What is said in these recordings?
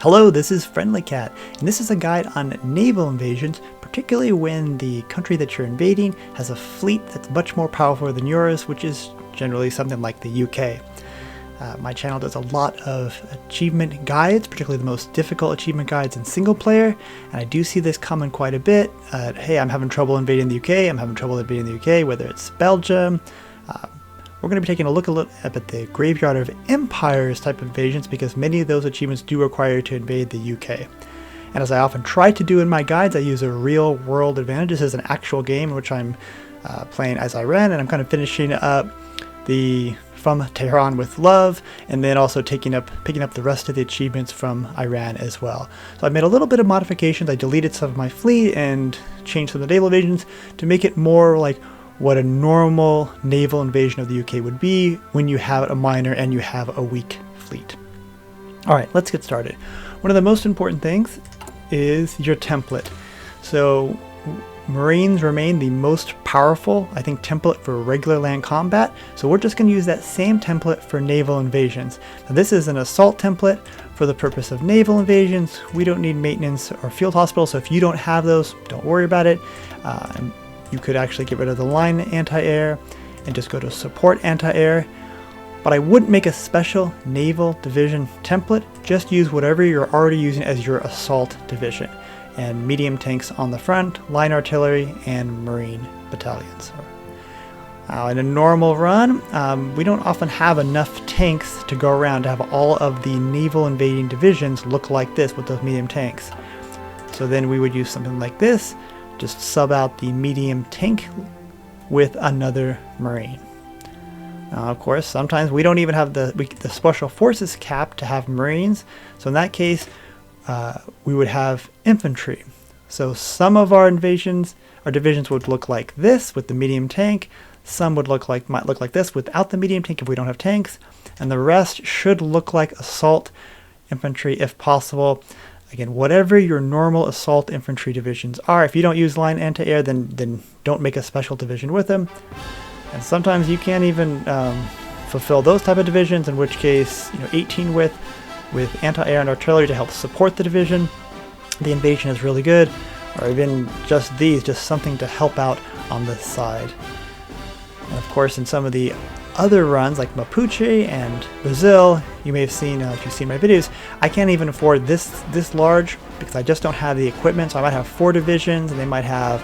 Hello, this is Friendly Cat, and this is a guide on naval invasions, particularly when the country that you're invading has a fleet that's much more powerful than yours, which is generally something like the UK. My channel does a lot of achievement guides, particularly the most difficult achievement guides in single player, and I do see this common quite a bit. Hey, I'm having trouble invading the UK, I'm having trouble invading the UK, whether it's Belgium. We're going to be taking a look at the Graveyard of Empires type invasions because many of those achievements do require you to invade the UK. And as I often try to do in my guides, I use a real world advantage. This is an actual game in which I'm playing as Iran, and I'm kind of finishing up the From Tehran with Love, and then also picking up the rest of the achievements from Iran as well. So I've made a little bit of modifications. I deleted some of my fleet and changed some of the naval invasions to make it more like what a normal naval invasion of the UK would be when you have a minor and you have a weak fleet. Alright, let's get started. One of the most important things is your template. So Marines remain the most powerful, I think, template for regular land combat, so we're just going to use that same template for naval invasions. Now, this is an assault template for the purpose of naval invasions. We don't need maintenance or field hospitals, so if you don't have those, don't worry about it. You could actually get rid of the line anti-air and just go to support anti-air. But I wouldn't make a special naval division template. Just use whatever you're already using as your assault division. And medium tanks on the front, line artillery, and marine battalions. In a normal run, we don't often have enough tanks to go around to have all of the naval invading divisions look like this with those medium tanks. So then we would use something like this. Just sub out the medium tank with another Marine. Now, of course, sometimes we don't even have the Special Forces cap to have Marines, so in that case, we would have infantry. So some of our divisions would look like this with the medium tank, some might look like this without the medium tank if we don't have tanks, and the rest should look like assault infantry if possible. Again, whatever your normal assault infantry divisions are. If you don't use line anti-air, then don't make a special division with them. And sometimes you can't even fulfill those type of divisions, in which case, 18 with anti-air and artillery to help support the division. The invasion is really good, or even just something to help out on this side. And of course, in some of the other runs like Mapuche and Brazil, you may have seen, if you've seen my videos, I can't even afford this large because I just don't have the equipment. So I might have 4 divisions, and they might have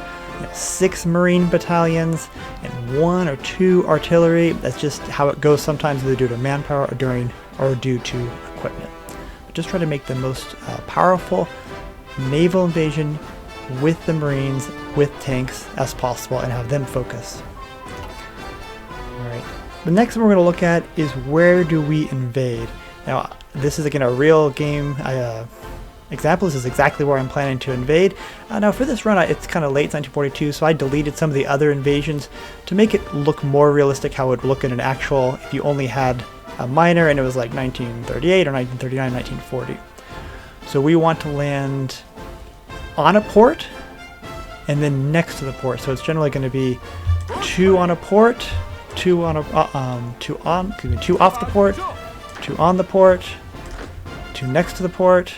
6 Marine battalions and 1 or 2 artillery. That's just how it goes sometimes, either due to manpower or due to equipment. But just try to make the most powerful naval invasion with the Marines, with tanks as possible, and have them focus. Alright. The next one we're going to look at is where do we invade. Now, this is again a real game example. This is exactly where I'm planning to invade. Now for this run, it's kind of late 1942, so I deleted some of the other invasions to make it look more realistic how it would look in an actual, if you only had a minor and it was like 1938 or 1939, 1940. So we want to land on a port and then next to the port. So it's generally going to be 2 on a port, 2 off the port, 2 on the port, 2 next to the port,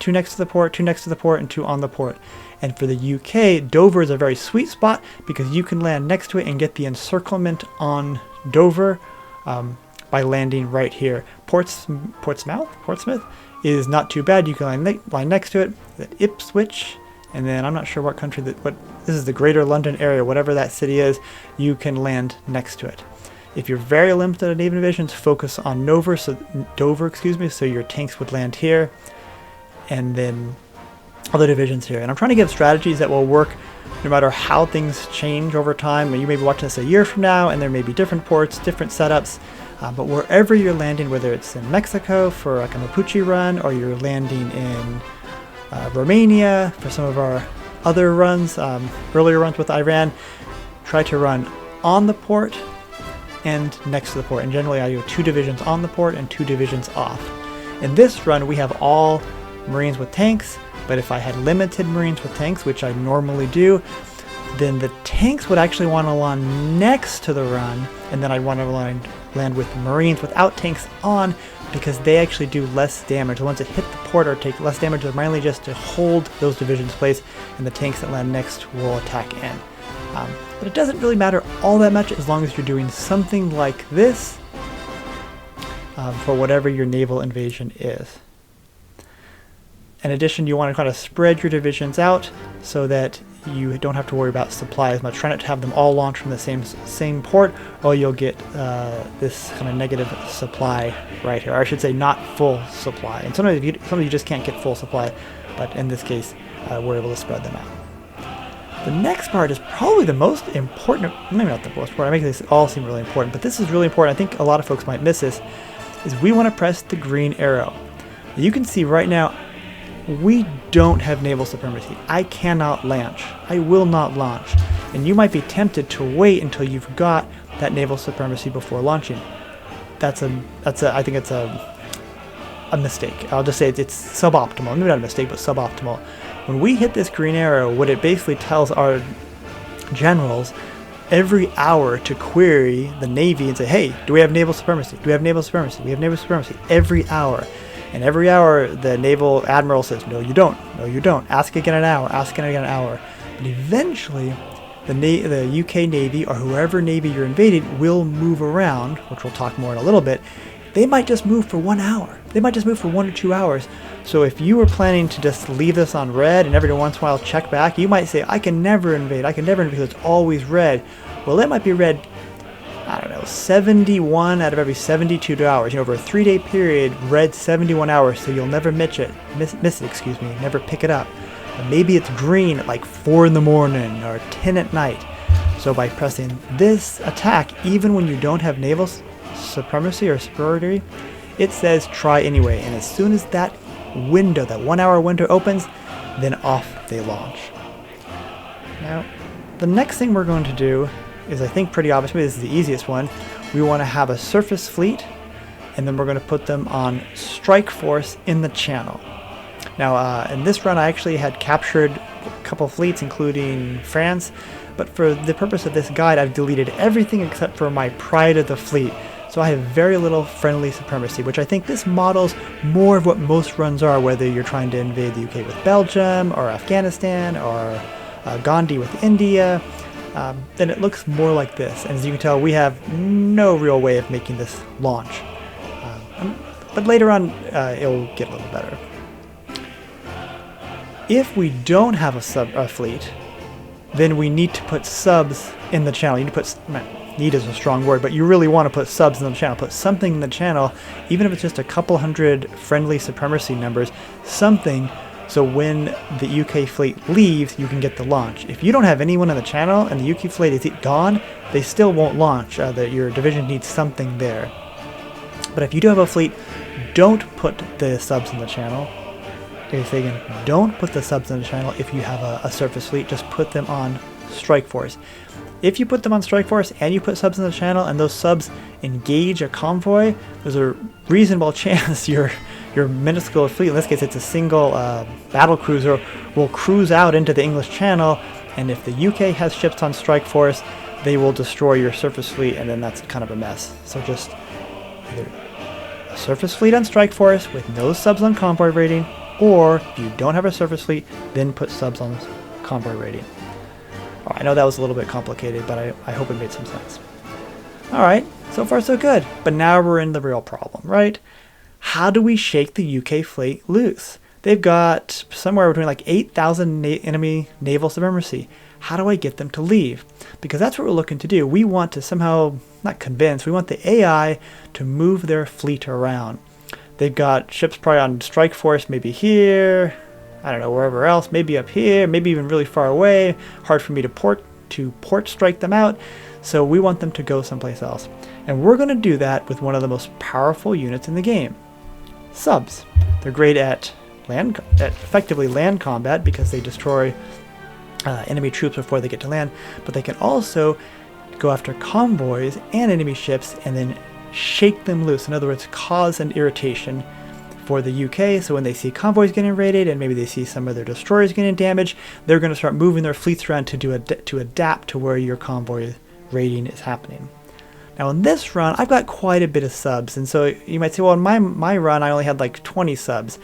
2 next to the port, 2 next to the port, and 2 on the port. And for the UK, Dover is a very sweet spot because you can land next to it and get the encirclement on Dover by landing right here. Portsmouth is not too bad. You can line next to it. At Ipswich, and then I'm not sure what country this is, the Greater London area, whatever that city is, you can land next to it. If you're very limited on naval divisions, focus on Dover, so your tanks would land here, and then other divisions here. And I'm trying to give strategies that will work no matter how things change over time. You may be watching this a year from now, and there may be different ports, different setups, but wherever you're landing, whether it's in Mexico for like a Mapuche run, or you're landing in Romania for some of our other runs, earlier runs with Iran, try to run on the port and next to the port. And generally I do 2 divisions on the port and 2 divisions off. In this run we have all Marines with tanks, but if I had limited Marines with tanks, which I normally do, then the tanks would actually want to land next to the run, and then I'd want to land with Marines without tanks on, because they actually do less damage. The ones that hit the port or take less damage are mainly just to hold those divisions in place, and the tanks that land next will attack in. But it doesn't really matter all that much as long as you're doing something like this for whatever your naval invasion is. In addition, you want to kind of spread your divisions out so that you don't have to worry about supply as much. Try not to have them all launch from the same port, or you'll get this kind of negative supply right here. Or I should say not full supply. And sometimes you just can't get full supply, but in this case, we're able to spread them out. The next part is probably the most important, maybe not the most important, I make this all seem really important, but this is really important. I think a lot of folks might miss this, is we want to press the green arrow. You can see right now, we don't have naval supremacy. I cannot launch. I will not launch. And you might be tempted to wait until you've got that naval supremacy before launching. I think it's a mistake. I'll just say it's suboptimal. Maybe not a mistake, but suboptimal. When we hit this green arrow, what it basically tells our generals every hour to query the Navy and say, hey, do we have naval supremacy? Do we have naval supremacy? We have naval supremacy every hour. And every hour, the naval admiral says, no, you don't. No, you don't. Ask again an hour. Ask again an hour. But eventually, the UK Navy, or whoever Navy you're invading, will move around, which we'll talk more in a little bit. They might just move for 1 hour. They might just move for 1 or 2 hours. So if you were planning to just leave this on red and every once in a while check back, you might say, I can never invade. I can never invade because it's always red. Well, it might be red, I don't know, 71 out of every 72 hours. Over a 3-day period, red 71 hours, so you'll never miss it, never pick it up. But maybe it's green at like 4 in the morning or 10 at night. So by pressing this attack, even when you don't have naval supremacy or superiority, it says try anyway. And as soon as that window, that 1 hour window opens, then off they launch. Now, the next thing we're going to do is, I think, pretty obvious. Maybe this is the easiest one. We want to have a surface fleet, and then we're going to put them on strike force in the channel. Now, in this run, I actually had captured a couple fleets, including France, but for the purpose of this guide, I've deleted everything except for my pride of the fleet. So I have very little friendly supremacy, which I think this models more of what most runs are, whether you're trying to invade the UK with Belgium, or Afghanistan, or Gandhi with India. Then it looks more like this. And as you can tell, we have no real way of making this launch. But later on, it'll get a little better. If we don't have a fleet, then we need to put subs in the channel. You need to put, need is a strong word, but you really want to put subs in the channel. Put something in the channel, even if it's just a couple hundred friendly supremacy numbers, something. So when the UK fleet leaves, you can get the launch. If you don't have anyone in the channel and the UK fleet is gone, they still won't launch. Your division needs something there. But if you do have a fleet, don't put the subs in the channel. Okay, say again, don't put the subs in the channel if you have a surface fleet. Just put them on strike force. If you put them on strike force and you put subs in the channel and those subs engage a convoy, there's a reasonable chance your minuscule fleet, in this case it's a single battle cruiser, will cruise out into the English Channel, and if the UK has ships on strike force, they will destroy your surface fleet, and then that's kind of a mess. So just either a surface fleet on strike force with no subs on convoy rating, or if you don't have a surface fleet, then put subs on convoy rating. I know that was a little bit complicated, but I hope it made some sense. Alright, so far so good. But now we're in the real problem, right? How do we shake the UK fleet loose? They've got somewhere between like 8,000 enemy naval supremacy. How do I get them to leave? Because that's what we're looking to do. We want to somehow, not convince, we want the AI to move their fleet around. They've got ships probably on strike force, maybe here, I don't know, wherever else, maybe up here, maybe even really far away. Hard for me to port strike them out. So we want them to go someplace else. And we're going to do that with one of the most powerful units in the game. Subs. They're great at effectively land combat because they destroy enemy troops before they get to land, but they can also go after convoys and enemy ships and then shake them loose. In other words, cause an irritation for the UK, so when they see convoys getting raided and maybe they see some of their destroyers getting damaged, they're going to start moving their fleets around to adapt to where your convoy raiding is happening. Now in this run, I've got quite a bit of subs, and so you might say, well, in my run, I only had like 20 subs.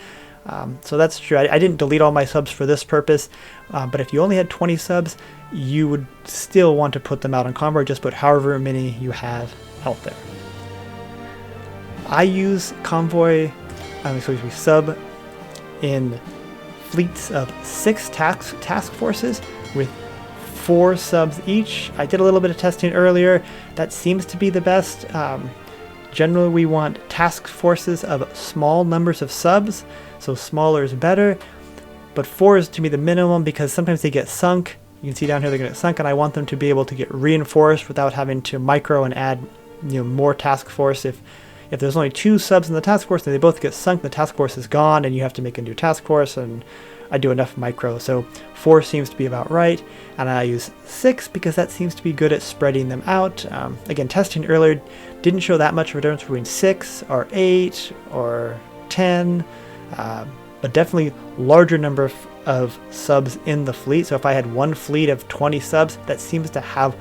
So that's true. I didn't delete all my subs for this purpose, but if you only had 20 subs, you would still want to put them out on Convoy. Just put however many you have out there. I use Convoy, sub in fleets of 6 task forces with 4 subs each. I did a little bit of testing earlier. That seems to be the best. Generally, we want task forces of small numbers of subs, so smaller is better. But 4 is to me the minimum because sometimes they get sunk. You can see down here they're going to get sunk, and I want them to be able to get reinforced without having to micro and add more task force. If there's only 2 subs in the task force and they both get sunk, the task force is gone and you have to make a new task force, and I do enough micro. So 4 seems to be about right, and I use 6 because that seems to be good at spreading them out. Again, testing earlier didn't show that much of a difference between 6 or 8 or 10, but definitely larger number of subs in the fleet. So if I had one fleet of 20 subs, that seems to have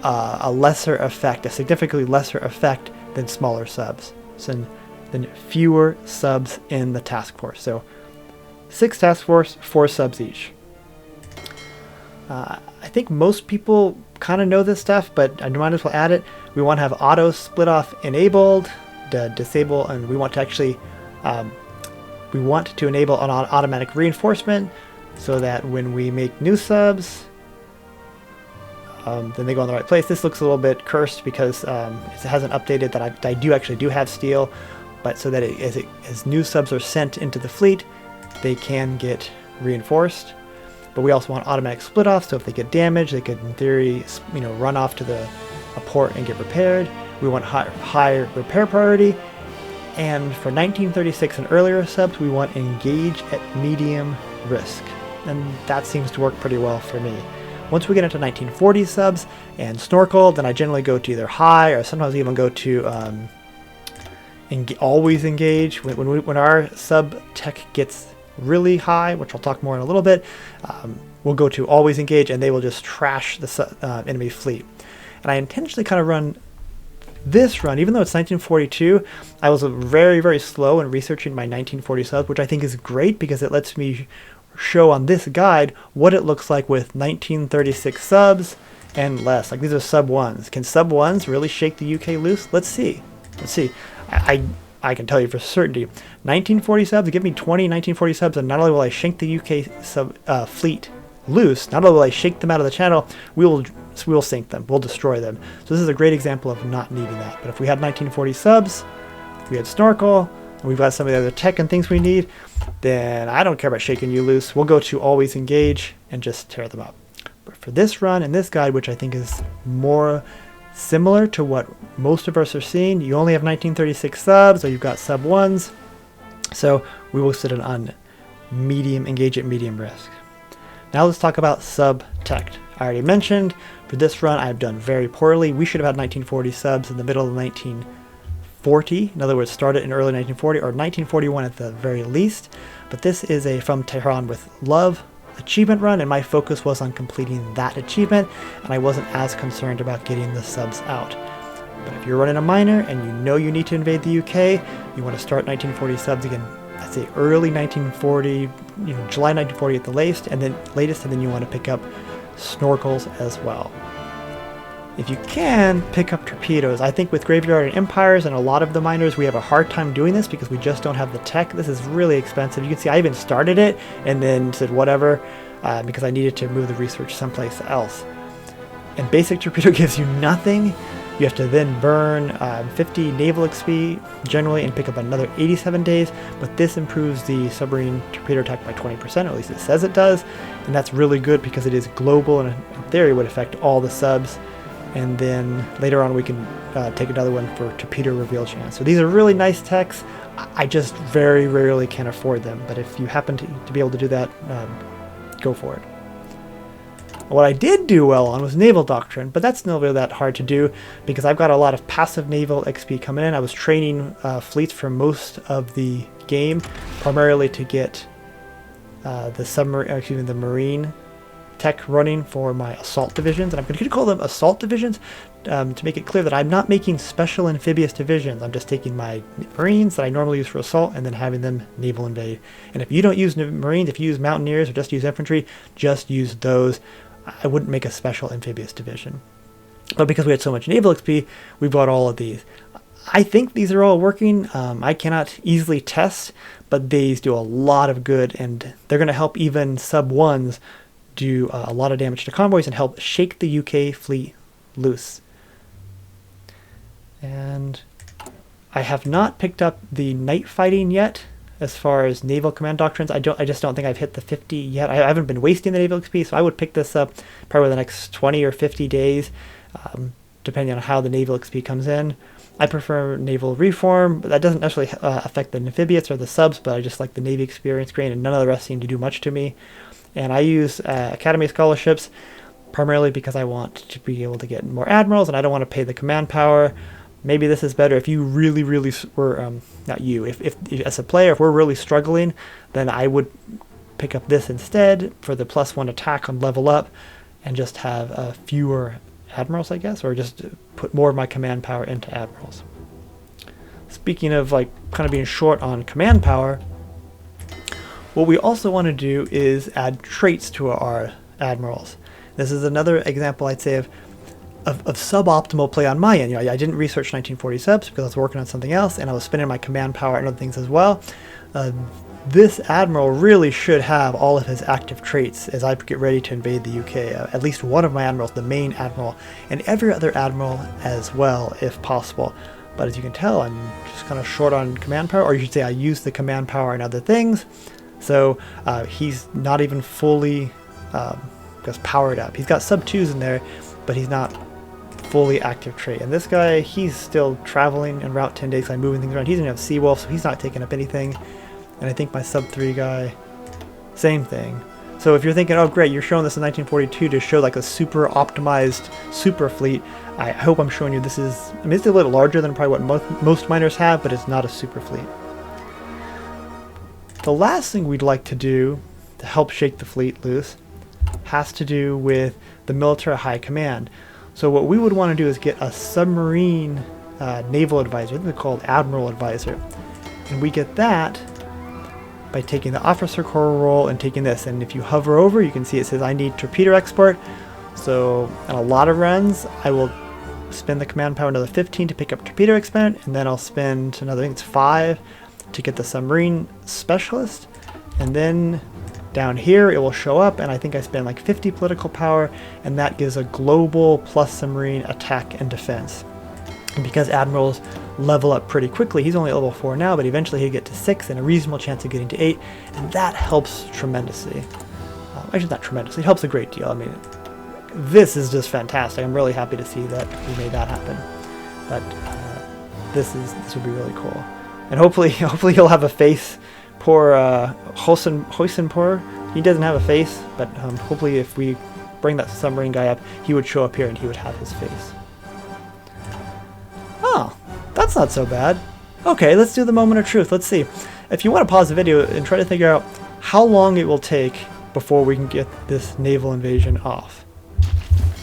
a lesser effect, a significantly lesser effect than smaller subs, than fewer subs in the task force. So 6 task force, 4 subs each. I think most people kind of know this stuff, but I might as well add it. We want to have auto split off enabled, disable, and we want to actually enable an automatic reinforcement so that when we make new subs, then they go in the right place. This looks a little bit cursed because it hasn't updated that I do have steel, but so that as new subs are sent into the fleet, they can get reinforced. But we also want automatic split off, so if they get damaged, they could in theory run off to a port and get repaired. We want high repair priority. And for 1936 and earlier subs, we want engage at medium risk, and that seems to work pretty well for me. Once we get into 1940 subs and snorkel, then I generally go to either high or sometimes even go to always engage. When our sub tech gets really high, which I'll talk more in a little bit, we'll go to always engage, and they will just trash the enemy fleet. And I intentionally kind of run this run, even though it's 1942, I was very, very slow in researching my 1940 subs, which I think is great because it lets me show on this guide what it looks like with 1936 subs and less. Like these are sub 1s. Can sub 1s really shake the UK loose? Let's see. I can tell you for certainty, 1940 subs, give me 20 1940 subs, and not only will I shake the UK fleet loose, not only will I shake them out of the channel, we will sink them, we'll destroy them. So this is a great example of not needing that. But if we had 1940 subs, if we had snorkel, and we've got some of the other tech and things we need, then I don't care about shaking you loose. We'll go to always engage and just tear them up. But for this run and this guide, which I think is more similar to what most of us are seeing, you only have 1936 subs, or you've got sub 1s. So we will sit on medium, engage at medium risk. Now let's talk about sub tech. I already mentioned for this run I've done very poorly. We should have had 1940 subs in the middle of 1940. In other words, started in early 1940 or 1941 at the very least. But this is a From Tehran with Love achievement run, and my focus was on completing that achievement, and I wasn't as concerned about getting the subs out. But if you're running a minor and you know you need to invade the UK, you want to start 1940 subs again, I'd say early 1940, July 1940 at the latest, and then you want to pick up snorkels as well. If you can, pick up torpedoes. I think with Graveyard and Empires and a lot of the miners, we have a hard time doing this because we just don't have the tech. This is really expensive. You can see I even started it and then said whatever because I needed to move the research someplace else. And basic torpedo gives you nothing. You have to then burn 50 naval XP generally and pick up another 87 days, but this improves the submarine torpedo attack by 20%, or at least it says it does, and that's really good because it is global and in theory would affect all the subs. And then later on we can take another one for torpedo reveal chance. So these are really nice techs. I just very rarely can afford them, but if you happen to be able to do that, go for it. What I did do well on was Naval Doctrine, but that's not really that hard to do because I've got a lot of passive naval XP coming in. I was training fleets for most of the game, primarily to get the marine tech running for my assault divisions, and I'm going to call them assault divisions to make it clear that I'm not making special amphibious divisions. I'm just taking my Marines that I normally use for assault and then having them naval invade. And if you don't use Marines, if you use Mountaineers or just use infantry, just use those. I wouldn't make a special amphibious division. But because we had so much naval XP, we bought all of these. I think these are all working. I cannot easily test, but these do a lot of good, and they're going to help even sub 1s do a lot of damage to convoys and help shake the UK fleet loose. And I have not picked up the night fighting yet as far as naval command doctrines. I just don't think I've hit the 50 yet. I haven't been wasting the naval XP, so I would pick this up probably the next 20 or 50 days, depending on how the naval XP comes in. I prefer naval reform, but that doesn't necessarily affect the amphibious or the subs, but I just like the Navy experience grain, and none of the rest seem to do much to me. And I use Academy scholarships primarily because I want to be able to get more admirals, and I don't want to pay the command power. Maybe this is better if you really were, not you, if as a player, if we're really struggling, then I would pick up this instead for the +1 attack on level up and just have fewer admirals, I guess, or just put more of my command power into admirals. Speaking of like kind of being short on command power, what we also want to do is add traits to our admirals. This is another example, I'd say, of suboptimal play on my end. You know, I didn't research 1940 subs because I was working on something else, and I was spending my command power and other things as well. This admiral really should have all of his active traits as I get ready to invade the UK. At least one of my admirals, the main admiral, and every other admiral as well, if possible. But as you can tell, I'm just kind of short on command power, or you should say I use the command power in other things. So he's not even fully just powered up. He's got sub 2s in there, but he's not fully active trait. And this guy, he's still traveling en route 10 days, I'm moving things around. He doesn't have Seawolf, so he's not taking up anything. And I think my sub 3 guy, same thing. So if you're thinking, oh great, you're showing this in 1942 to show like a super optimized super fleet, I hope I'm showing you this is, I mean, it's a little larger than probably what most miners have, but it's not a super fleet. The last thing we'd like to do to help shake the fleet loose has to do with the military high command. So what we would want to do is get a submarine naval advisor. I think they're called admiral advisor. And we get that by taking the officer corps role and taking this. And if you hover over, you can see it says I need torpedo export. So on a lot of runs, I will spend the command power another 15 to pick up torpedo expert, and then I'll spend another, I think it's 5 to get the submarine specialist. And then down here it will show up, and I think I spend like 50 political power, and that gives a global plus submarine attack and defense. And because admirals level up pretty quickly, he's only at level 4 now, but eventually he'll get to 6 and a reasonable chance of getting to 8, and that helps tremendously. Actually not tremendously, it helps a great deal. I mean, this is just fantastic. I'm really happy to see that we made that happen. But this would be really cool. And hopefully he'll have a face. Poor Hoisenpoor, he doesn't have a face, but hopefully if we bring that submarine guy up, he would show up here and he would have his face. Oh, that's not so bad. Okay, let's do the moment of truth. Let's see. If you want to pause the video and try to figure out how long it will take before we can get this naval invasion off.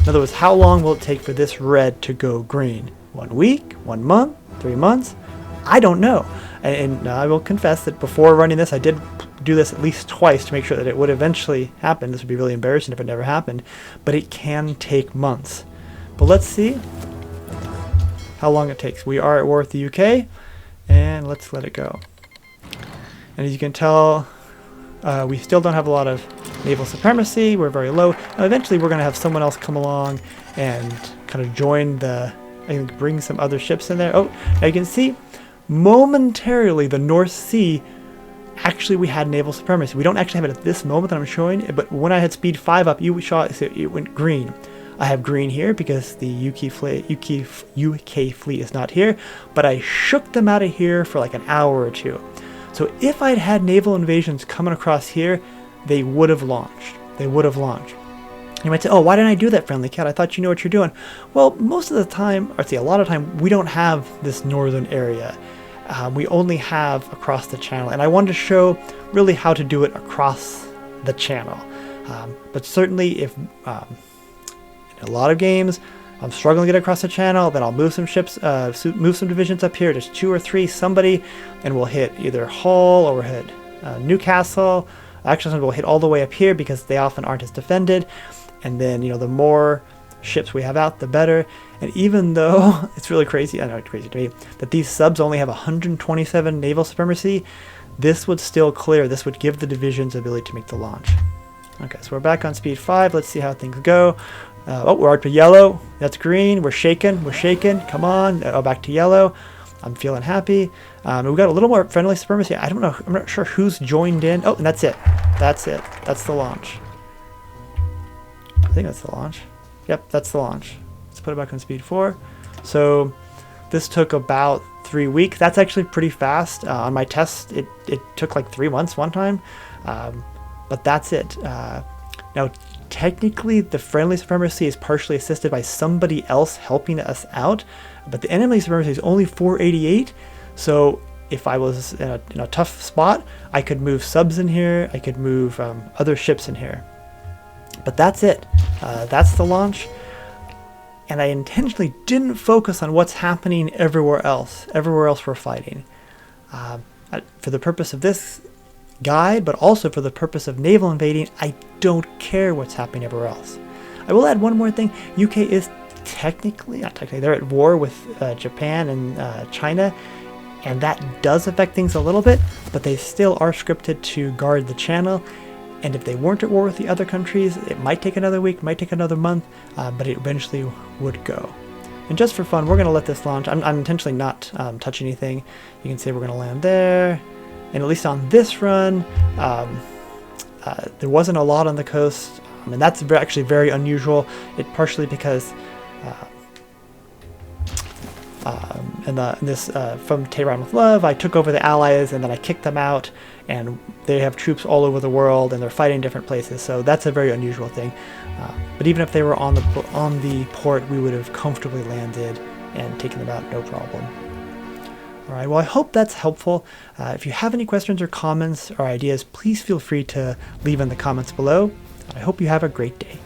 In other words, how long will it take for this red to go green? 1 week? 1 month? 3 months? I don't know. And I will confess that before running this, I did do this at least twice to make sure that it would eventually happen. This would be really embarrassing if it never happened, but it can take months. But let's see how long it takes. We are at war with the UK, and let's let it go. And as you can tell, we still don't have a lot of naval supremacy. We're very low. Now, eventually we're going to have someone else come along and kind of join I think bring some other ships in there. Oh, now you can see momentarily the North Sea, actually we had naval supremacy. We don't actually have it at this moment that I'm showing it, but when I had speed 5 up, you saw it went green. I have green here because the UK fleet is not here, but I shook them out of here for like an hour or 2. So if I'd had naval invasions coming across here, they would have launched. They would have launched. You might say, oh, why didn't I do that, Friendly Cat? I thought you knew what you're doing. Well, most of the time, or a lot of time, we don't have this northern area. We only have across the channel, and I wanted to show really how to do it across the channel. But certainly, if in a lot of games, I'm struggling to get across the channel, then I'll move some ships, move some divisions up here, just 2 or 3, somebody, and we'll hit either Hull or we'll hit Newcastle. Actually, we'll hit all the way up here because they often aren't as defended. And then, you know, the more ships we have out, the better. And even though it's really crazy, I know it's crazy to me, that these subs only have 127 naval supremacy, this would still clear. This would give the divisions ability to make the launch. Okay, so we're back on speed 5. Let's see how things go. Oh, we're up to yellow. That's green. We're shaking. We're shaking. Come on. Oh, back to yellow. I'm feeling happy. We've got a little more friendly supremacy. I don't know. I'm not sure who's joined in. Oh, and that's it. That's it. That's the launch. I think that's the launch. Yep, that's the launch. Let's put it back on speed 4. So this took about 3 weeks. That's actually pretty fast. On my test, it took like 3 months one time. But that's it. Now, technically, the friendly supremacy is partially assisted by somebody else helping us out, but the enemy supremacy is only 488. So if I was in a tough spot, I could move subs in here. I could move other ships in here. But that's it. That's the launch. And I intentionally didn't focus on what's happening everywhere else. Everywhere else we're fighting. For the purpose of this guide, but also for the purpose of naval invading, I don't care what's happening everywhere else. I will add one more thing. UK is not technically, they're at war with Japan and China, and that does affect things a little bit, but they still are scripted to guard the channel. And if they weren't at war with the other countries, it might take another week, might take another month, but it eventually would go. And just for fun, we're going to let this launch. I'm intentionally not touching anything. You can see we're going to land there. And at least on this run, there wasn't a lot on the coast. And that's actually very unusual. It partially because from Tehran with Love, I took over the Allies and then I kicked them out, and they have troops all over the world and they're fighting different places. So that's a very unusual thing. But even if they were on the port, we would have comfortably landed and taken them out, no problem. All right, well, I hope that's helpful. If you have any questions or comments or ideas, please feel free to leave in the comments below. I hope you have a great day.